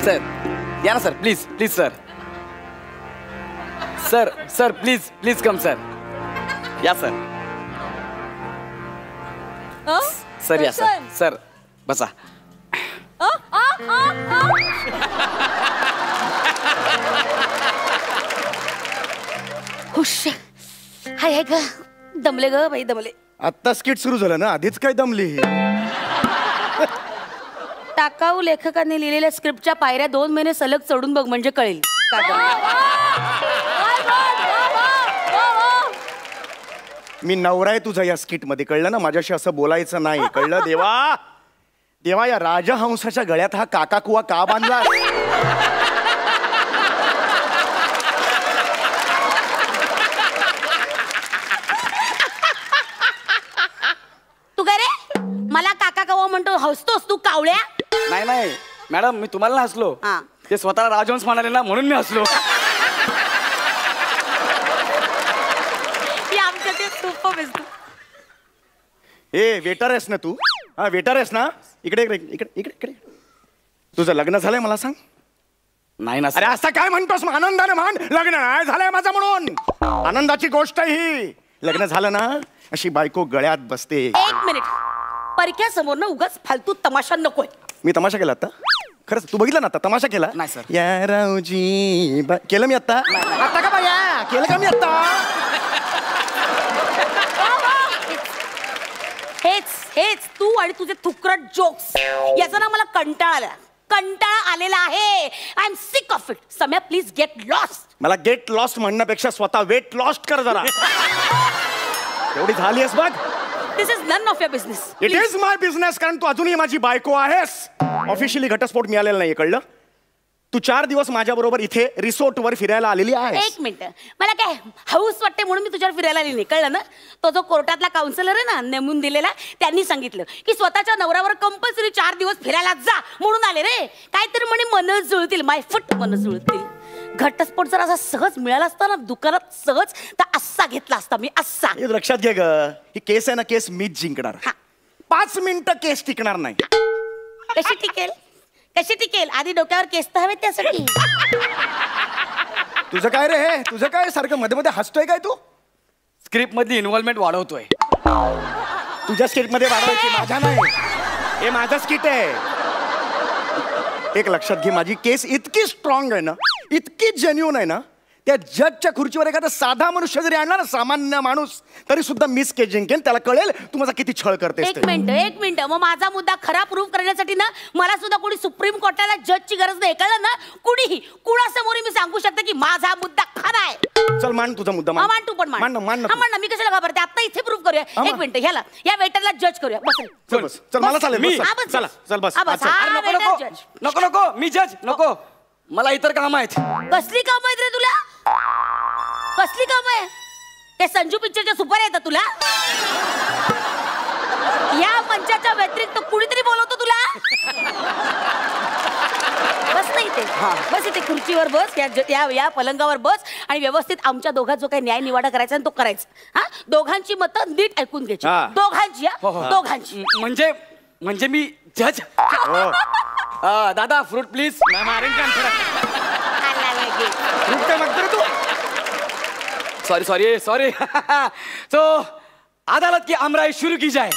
Sir या ना sir, please please sir. Sir sir please please come sir. या sir. Sir या sir. Sir बसा. हुश. हाय हाय ग, दमले ग बाई, दमले. आत्ता स्किट सुरू झालं ना, आधीच काय दमली. टाकाऊ लेखकांनी लिहिलेल्या स्क्रिप्टच्या पायऱ्या 2 महिने सलग चढून बघ, म्हणजे कळेल. मी नवरा आहे तुझा या स्किट मध्ये, कळलं ना. माझ्याशी असं बोलायचं नाही, कळलं. देवा देवा, या राजहंसाच्या गळ्यात हा काका कुवा का बांधला. तू काय रे मला काका कवा म्हणतो, हसतोस तू कावळ्या. नाही नाही मॅडम, मी तुम्हाला हसलो. ते स्वतःला राजहंस म्हणाले ना, म्हणून मी हसलो. ए वेटर आहेस ना तू? हा वेटर आहेस ना? इकडे इकडे इकडे इकडे इकडे. तुझं लग्न झालंय मला सांग. नाही ना. अरे असं काय म्हणतोस? आनंदाने मान. लग्न नाही झालंय माझं म्हणून. आनंदाची गोष्ट ही. लग्न झालं ना, अशी बायको गळ्यात बसते. 1 मिनिट, परक्या समोर ना उगाच फालतू तमाशा नकोय. मी तमाशा केला आता? खरंच तू बघितला ना आता तमाशा केला? नाही सर. या रावजी केलं मी आता? आता का बाया केलं का मी आता? हेच तू आणि तुझे थुकरट जोक्स, याचा ना मला कंटाळा आलेला आहे. I am sick of it. Samya please get lost. मला गेट लॉस्ट म्हणण्यापेक्षा स्वतः वेट लॉस्ट कर जरा. एवढी झाली आहेस बघ. This is none of your business. It is my business, कारण तू अजूनही माझी बायको आहेस. ऑफिशियली घटस्फोट मिळालेला नाही, कळलं. तू 4 दिवस माझ्या बरोबर इथे रिसोर्ट वर फिरायला आलेली आहे. 1 मिनिट, मला काय हाऊस वाटते म्हणून मी तुझ्यावर फिरायला आली नाही, कळलं ना. तो जो कोर्टातला काउन्सिलर आहे ना, नेमून दिलेला, त्यांनी सांगितलं की स्वतःच्या नवऱ्यावर कंपल्सरी 4 दिवस फिरायला जा म्हणून आले रे. काहीतरी म्हणे मन जुळतील, माय फुट मन जुळतील. घटस्फोट जर असा सहज मिळाला असता ना दुकानात सहज, तर असा घेतला असता मी, असा. हे लक्षात घे ग, ही केस आहे ना, केस मीच जिंकणार. 5 मिनिटं केस टिकणार नाही. कशी टिकेल? कशी टिकेल? आधी डोक्यावर केस तर हवे त्यासाठी. तुझं काय रे हे? तुझं काय सारखं मध्ये मध्ये हसतोय काय तू? स्क्रिप्ट मधली इन्व्हॉल्वमेंट वाढवतोय. तुझ्या स्किट मध्ये वाढवायची, माझ्या नाही. हे माझं स्किट आहे. एक लक्षात घे, माझी केस इतकी स्ट्रॉंग आहे ना, इतकी जेन्युइन आहे ना, त्या जजच्या खुर्चीवर एखादा साधा मनुष्य जरी आणला ना, सामान्य माणूस, तरी सुद्धा मिस के जिंकेन. त्याला कळेल तू माझा किती छळ करतेस. 1 मिनिट, मग माझा मुद्दा खरा प्रूव्ह करण्यासाठी ना मला सुद्धा कोणी सुप्रीम कोर्टाला जजची गरज नाही, कळलं ना. कुणीही कुणासमोर मी सांगू शकते की माझा मुद्दा खरा आहे. चल मान तुझा मुद्दा. मान तू पण मान ना. मी कशाला घाबरते? आता इथे प्रूव्ह करूया. 1 मिनिट, ह्याला या वेटरला जज करूया. बस चल बस. चल मला चालेल. मी चला चल बस. नको नको, मी जज नको. मला इतर काम आहेत. कसली काम आहेत रे तुला? कसली काम आहे? ते संजू पिक्चरच्या सुपर येतात तुला? या मंचाच्या व्यतिरिक्त कुणीतरी बोलवतो तुला? बस नाही ते. बस इथे खुर्चीवर बस, या पलंगावर बस आणि व्यवस्थित आमच्या दोघात जो काही न्याय निवाडा करायचा आणि तो करायचा. दोघांची मतं नीट ऐकून घ्यायची. दोघांची. म्हणजे मी जज. दादा फ्रूट प्लीज. सॉरी. तो अदालत की आमराई शुरू की जाए.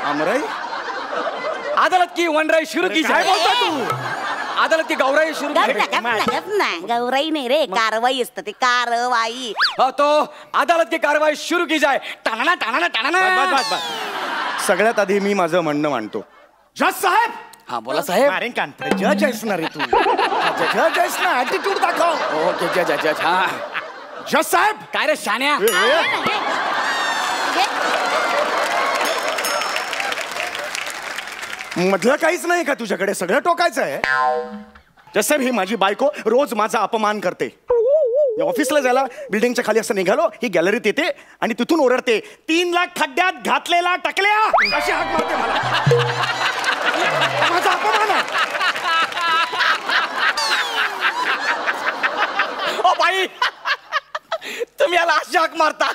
आमराई? अदालत की वनराई शुरू की जाए. अदालत की गौराई शुरू की जाए. गौराई नाही रे, कारवाई असतं ते, कारवाई. तो अदालत की कारवाई शुरू की जाए. टाणा टाणा टाणा. सगळ्यात आधी मी माझं म्हणणं मांडतो. जज साहेब. हा बोला साहेब. मारेन कान. जज आहेस ना रे तू? जज आहेस ना, ऍटिट्यूड दाखव. ओके जज. हा जज साहेब. काय रे शान्या? मधलं काहीच नाही का तुझ्याकडे? सगळं टोकायचं आहे. जज साहेब, ही माझी बायको रोज माझा अपमान करते. ऑफिसला जायला बिल्डिंगच्या खाली असं निघालो, ही गॅलरीत येते आणि तिथून ओरडते, 3 लाख खड्ड्यात घातलेला टकल्या, अशी हाक मारते मला. माझा अपमान आहे. ओ बाई, तुम्ही याला अशी हाक मारता?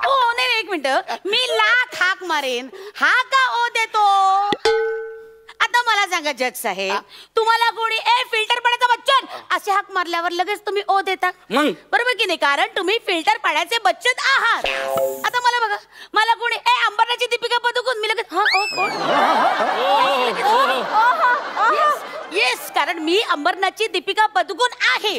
ओ नाही, 1 मिनिट, मी लाख हाक मारेन, हा का ओ देतो? आता मला सांगा, सांगा जज साहेब, तुम्हाला कोणी ए फिल्टर पाण्याचा बच्चन असे हाक मारल्यावर लगेच तुम्ही ओ देता मग? बरोबर की नाही? कारण तुम्ही फिल्टर पाण्याचे बच्चन आहात. आता मला बघा, मला कोणी ए अंबरनाथची दीपिका पदुकोण, मी लगेच हा ओ कोण? येस, कारण मी अंबरनाथची दीपिका पदुकोण आहे.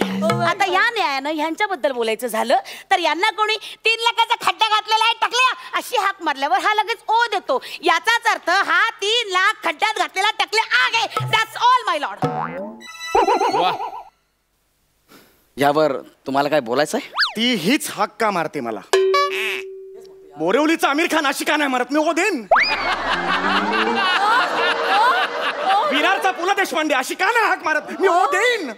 आता या न्यायानं ह्यांच्याबद्दल बोलायचं झालं तर यांना कोणी 3 लाखाचा खड्डा घातलेला आहे टकल्या अशी हाक मारल्यावर हा लगेच ओ देतो. याचाच अर्थ हा 3 लाख खड्ड्यात घातलेला टकल्या आहे. That's all my Lord. यावर तुम्हाला काय बोलायचं आहे? ती हीच हाक का मारते मला? बोरिवलीचा आमिर खान अशी का नाही मारत? मी ओ देन. विरारचा पु ल देशपांडे अशी का नाही हाक मारत? मी ओ देईन.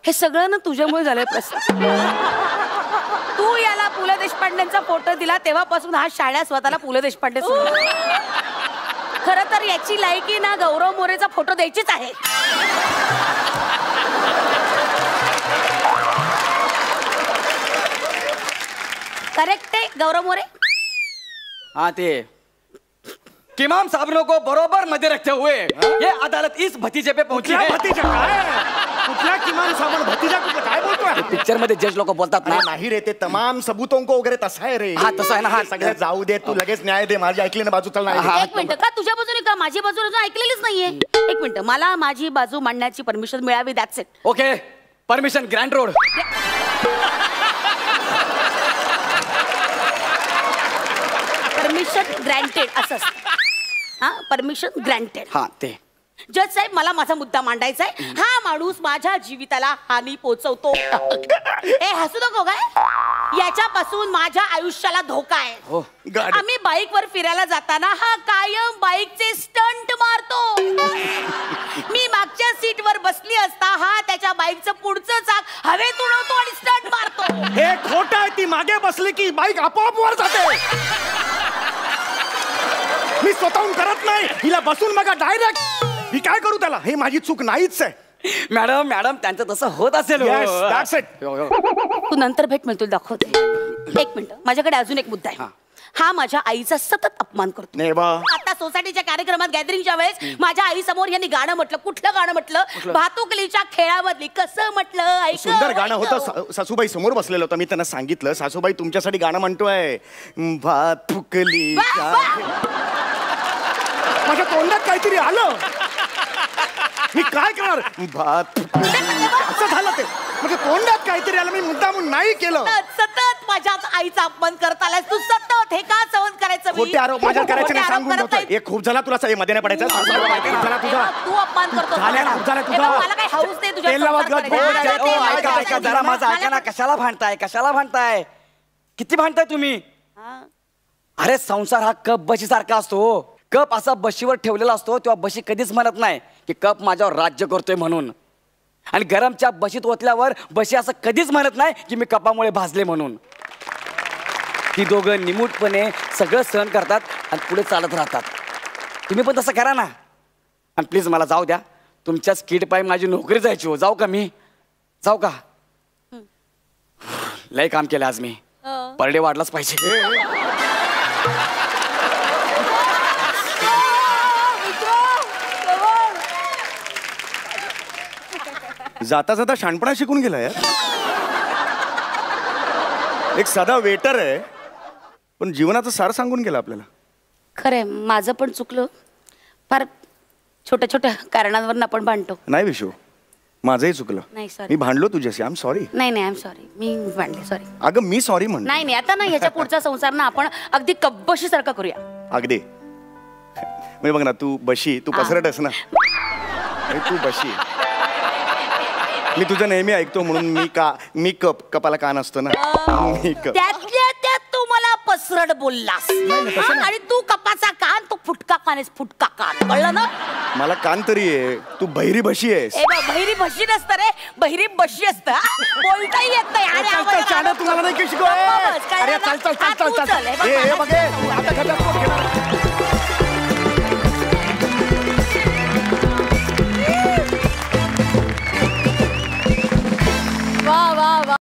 हे सगळं ना तुझ्यामुळे झालंय प्रश्न. तू याला पु ल देशपांडेंचा फोटो दिला तेव्हापासून हा शाळा स्वतःला पु ल देशपांडे खरं तर याची लायकी ना गौरव मोरेचा फोटो द्यायचीच आहे. करेक्ट आहे गौरव मोरे. हाँ ते किमाम साहब को बरोबर मध्य रखते हुए ये अदालत इस भतीजे पे पहुंची है. भतीजा काय? कुठला किमान सामान भतीजा? कुठलं काय बोलतोय? पिक्चर मध्ये जज लोक बोलतात ना. नाही रे, ते तमाम सबूतों को वगैरे तसा आहे रे. हा तसं आहे ना. हा सगळं जाऊ दे, तू लगेच न्याय दे. माझी ऐकली ना बाजू, चल नाही. एक मिनिट, का तुझ्या बाजूने का माझी बाजू अजून ऐकलेलीच नाहीये? एक मिनिट, मला माझी बाजू मांडण्याची परमिशन मिळावी. That's it. Okay, permission Grant road. Permission granted असं असतं. हा, परमिशन ग्रँटेड. हा ते जज साहेब, मला माझा मुद्दा मांडायचा आहे. हा माणूस माझ्या जीविताला हानी पोहोचवतो. ए हसू नको काय? याच्यापासून माझ्या आयुष्याला धोका आहे. हो. आम्ही बाईकवर फिरायला जाताना हा कायम बाईकचे स्टंट मारतो. मी मागच्या सीटवर बसली असता हा त्याच्या बाईकचं पुढचं चाक हवेत उडवतो आणि स्टंट मारतो. हे खोटं आहे. ती मागे बसली की बाईक आपोआप वर जाते. मी स्वतःहून करत नाही. हिला बसून बघा डायरेक्ट. मी काय करू त्याला? हे माझी चूक नाहीच आहे. मॅडम मॅडम त्यांचं तसं होत असेल. Yes, that's it. तू नंतर भेट, मिळतो दाखवते. एक मिनिट, माझ्याकडे अजून एक मुद्दा आहे. हा माझ्या आईचा सतत अपमान करतो. आता सोसायटीच्या कार्यक्रमात गॅदरिंगच्या वेळेस माझ्या आई समोर यांनी गाणं म्हटलं. कुठलं गाणं म्हटलं? भातुकलीच्या खेळामधली. कसं म्हटलं? ऐक. सुंदर गाणं होतं. सासूबाई समोर बसलेलं होतं. मी त्यांना सांगितलं, सासूबाई तुमच्यासाठी गाणं म्हणतोय. भातुकलीच्या. माझ्या तोंडात काहीतरी आलं. मी काय करणार? भात असं झालं ते. म्हणजे तोंडात काहीतरी आलं. मी मुद्दामून नाही केलं. सतत माझ्या आईचा अपमान करत आलाय तू. सतत हे का सहन करायचं? खोटे आरोप माझ्या करायचे नाही सांगून होतोय. हे खूप झाला तुला. सही मध्ये नाही पडायचं. झाला तुझा. तू अपमान करतो. झाला तुझा. मला काही हाऊस नाही तुझ्या. ऐका ऐका जरा माझं ऐका ना. कशाला भांडताय? कशाला भांडताय? किती भांडताय तुम्ही? अरे संसार हा कप बशी सारखा असतो. कप असा बशीवर ठेवलेला असतो तेव्हा बशी कधीच म्हणत नाही की कप माझ्यावर राज्य करतोय म्हणून. आणि गरमच्या बशीत ओतल्यावर बशी असं कधीच म्हणत नाही की मी कपामुळे भाजले म्हणून. ती दोघं निमूटपणे सगळं सहन करतात आणि पुढे चालत राहतात. तुम्ही पण तसं करा ना. आणि प्लीज मला जाऊ द्या. तुमच्या स्किट पायी माझी नोकरी जायची हो. जाऊ का मी? जाऊ का? लय काम केलं आज मी. पर डे वाढलाच पाहिजे. जाता जाता शाणपणा शिकून गेला यार. एक साधा वेटर आहे पण जीवनाचं सार सांगून गेला आपल्याला. खरंय, माझं पण चुकलं. फार छोट्या छोट्या कारणांवर आपण भांडतो. नाही विशू, माझंही चुकलं. नाही सॉरी. मी भांडलो तुझ्याशी. I am sorry. नाही नाही, आय एम सॉरी. मी भांडले. सॉरी. अगं मी सॉरी म्हणतो. नाही नाही, आता ना ह्याच्या पुढचा संसार ना आपण अगदी कब्बशी सारखा करूया. अगदी. म्हणजे बघ ना, तू बशी, तू पसरटस ना. तू बशी. मी तुझं नेहमी ऐकतो म्हणून मी कपाला कान असतो ना. त्यातल्या त्यात तू मला पसरट बोललास. आणि तू कपाचा कान, तो फुटका कान आहेस. फुटका कान, कळलं ना? मला कान तरी आहे. तू बहिरी बशी आहेस. बहिरी बशी नसतं रे, बहिरी बशी असतं. बोलताही येत नाही. तुम्हाला नाही शिकव. अरे चल चल चल चल चल.